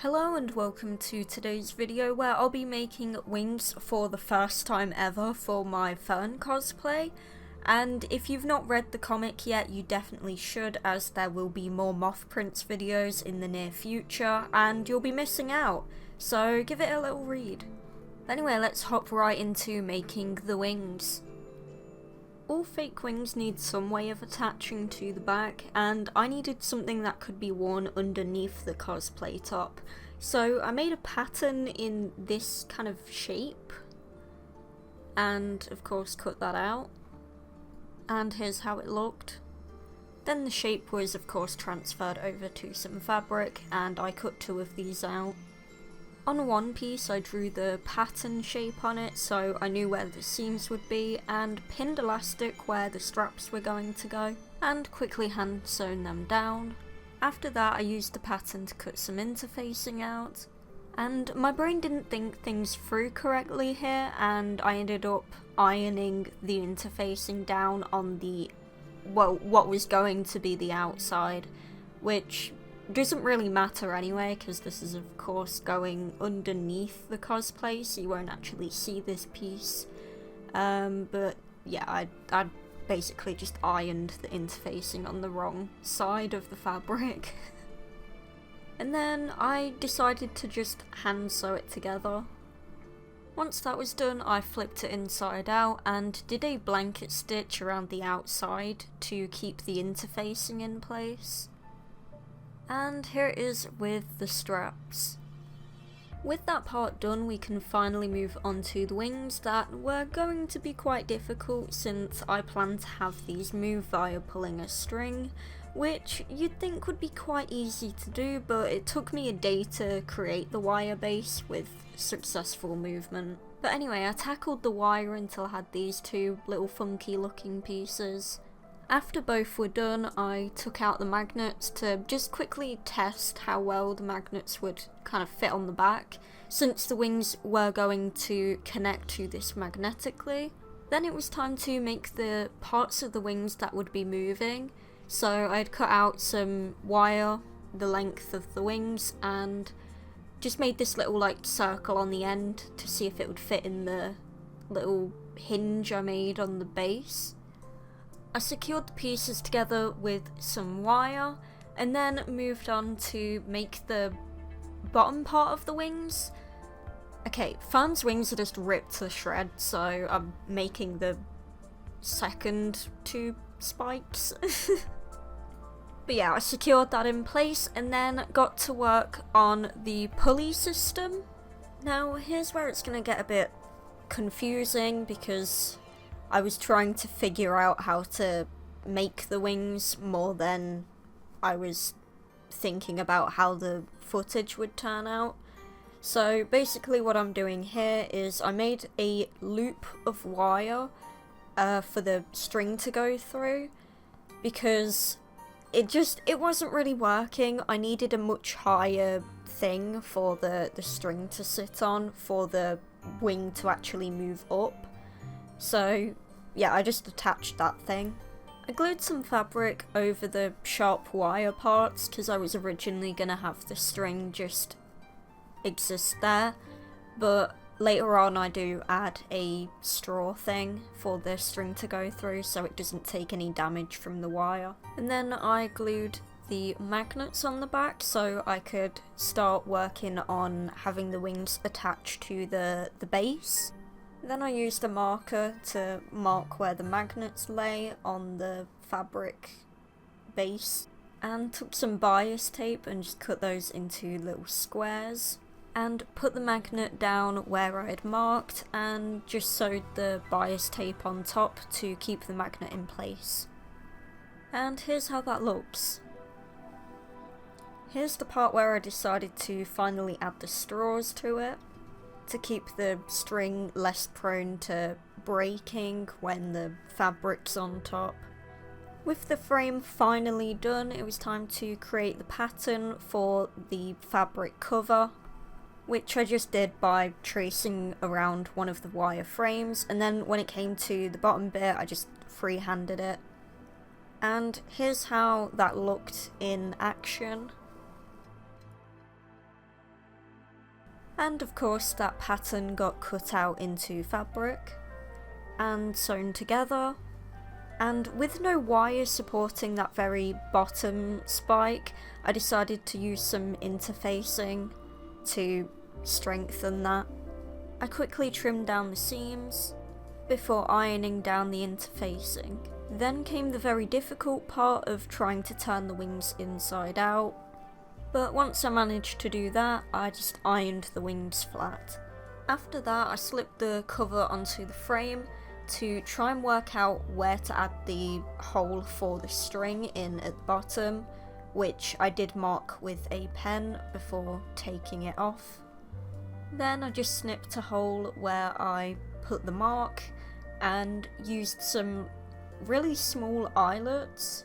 Hello and welcome to today's video where I'll be making wings for the first time ever for my Fern cosplay. And if you've not read the comic yet, you definitely should, as there will be more Moth prints videos in the near future and you'll be missing out, so give it a little read. Anyway, let's hop right into making the wings. All fake wings need some way of attaching to the back, and I needed something that could be worn underneath the cosplay top. So I made a pattern in this kind of shape, and of course cut that out. And here's how it looked. Then the shape was of course transferred over to some fabric, and I cut two of these out. On one piece I drew the pattern shape on it so I knew where the seams would be, and pinned elastic where the straps were going to go, and quickly hand sewn them down. After that I used the pattern to cut some interfacing out, and my brain didn't think things through correctly here, and I ended up ironing the interfacing down on the, well, what was going to be the outside, which doesn't really matter anyway, because this is of course going underneath the cosplay, so you won't actually see this piece. But yeah, I basically just ironed the interfacing on the wrong side of the fabric. And then I decided to just hand sew it together. Once that was done, I flipped it inside out and did a blanket stitch around the outside to keep the interfacing in place. And here it is with the straps. With that part done, we can finally move on to the wings that were going to be quite difficult since I plan to have these move via pulling a string, which you'd think would be quite easy to do, but it took me a day to create the wire base with successful movement. But anyway, I tackled the wire until I had these two little funky looking pieces. After both were done, I took out the magnets to just quickly test how well the magnets would kind of fit on the back, since the wings were going to connect to this magnetically. Then it was time to make the parts of the wings that would be moving, so I'd cut out some wire the length of the wings and just made this little like circle on the end to see if it would fit in the little hinge I made on the base. I secured the pieces together with some wire and then moved on to make the bottom part of the wings. Okay, Fern's wings are just ripped to shreds, so I'm making the second two spikes. But yeah, I secured that in place and then got to work on the pulley system. Now here's where it's gonna get a bit confusing because I was trying to figure out how to make the wings more than I was thinking about how the footage would turn out. So basically what I'm doing here is I made a loop of wire for the string to go through because it wasn't really working. I needed a much higher thing for the string to sit on for the wing to actually move up. So yeah, I just attached that thing. I glued some fabric over the sharp wire parts because I was originally gonna have the string just exist there, but later on I do add a straw thing for the string to go through so it doesn't take any damage from the wire. And then I glued the magnets on the back so I could start working on having the wings attached to the base. Then I used a marker to mark where the magnets lay on the fabric base, and took some bias tape and just cut those into little squares, and put the magnet down where I had marked and just sewed the bias tape on top to keep the magnet in place. And here's how that looks. Here's the part where I decided to finally add the straws to it, to keep the string less prone to breaking when the fabric's on top. With the frame finally done, it was time to create the pattern for the fabric cover, which I just did by tracing around one of the wire frames, and then when it came to the bottom bit I just freehanded it. And here's how that looked in action. And of course that pattern got cut out into fabric and sewn together. And with no wire supporting that very bottom spike, I decided to use some interfacing to strengthen that. I quickly trimmed down the seams before ironing down the interfacing. Then came the very difficult part of trying to turn the wings inside out. But once I managed to do that, I just ironed the wings flat. After that, I slipped the cover onto the frame to try and work out where to add the hole for the string in at the bottom, which I did mark with a pen before taking it off. Then I just snipped a hole where I put the mark and used some really small eyelets,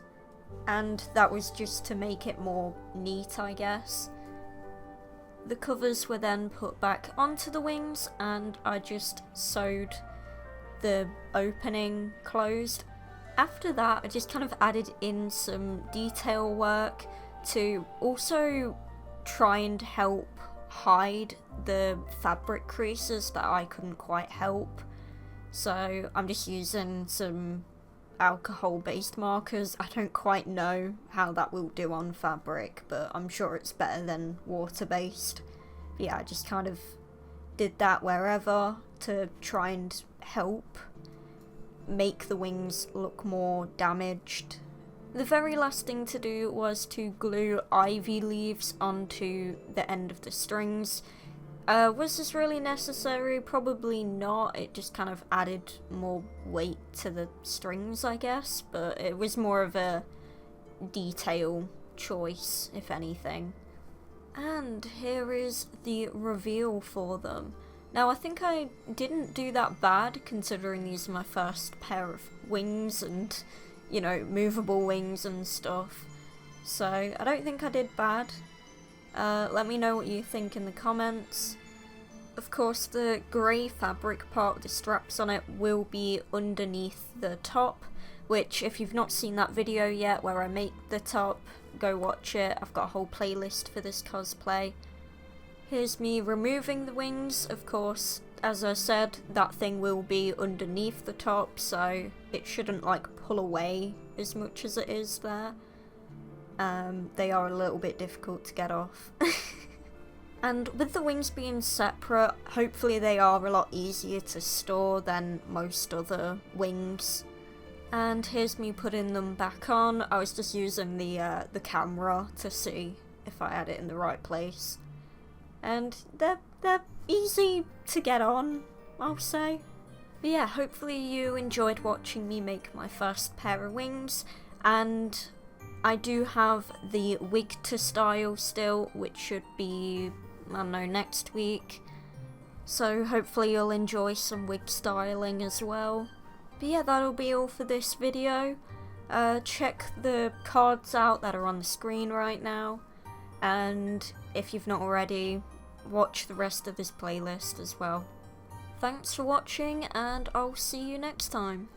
and that was just to make it more neat, I guess. The covers were then put back onto the wings and I just sewed the opening closed. After that, I just kind of added in some detail work to also try and help hide the fabric creases that I couldn't quite help. So I'm just using some alcohol-based markers. I don't quite know how that will do on fabric, but I'm sure it's better than water-based. Yeah, I just kind of did that wherever to try and help make the wings look more damaged. The very last thing to do was to glue ivy leaves onto the end of the strings. Was this really necessary? Probably not. It just kind of added more weight to the strings, I guess, but it was more of a detail choice, if anything. And here is the reveal for them. Now, I think I didn't do that bad, considering these are my first pair of wings and, you know, movable wings and stuff. So, I don't think I did bad. Let me know what you think in the comments. Of course, the grey fabric part with the straps on it will be underneath the top, which, if you've not seen that video yet where I make the top, go watch it. I've got a whole playlist for this cosplay. Here's me removing the wings. Of course, as I said, that thing will be underneath the top, so it shouldn't like pull away as much as it is there. They are a little bit difficult to get off. And with the wings being separate, hopefully they are a lot easier to store than most other wings. And here's me putting them back on. I was just using the camera to see if I had it in the right place. And they're easy to get on, I'll say. But yeah, hopefully you enjoyed watching me make my first pair of wings, and I do have the wig to style still, which should be, I don't know, next week. So hopefully you'll enjoy some wig styling as well. But yeah, that'll be all for this video. Check the cards out that are on the screen right now. And if you've not already, watch the rest of this playlist as well. Thanks for watching, and I'll see you next time.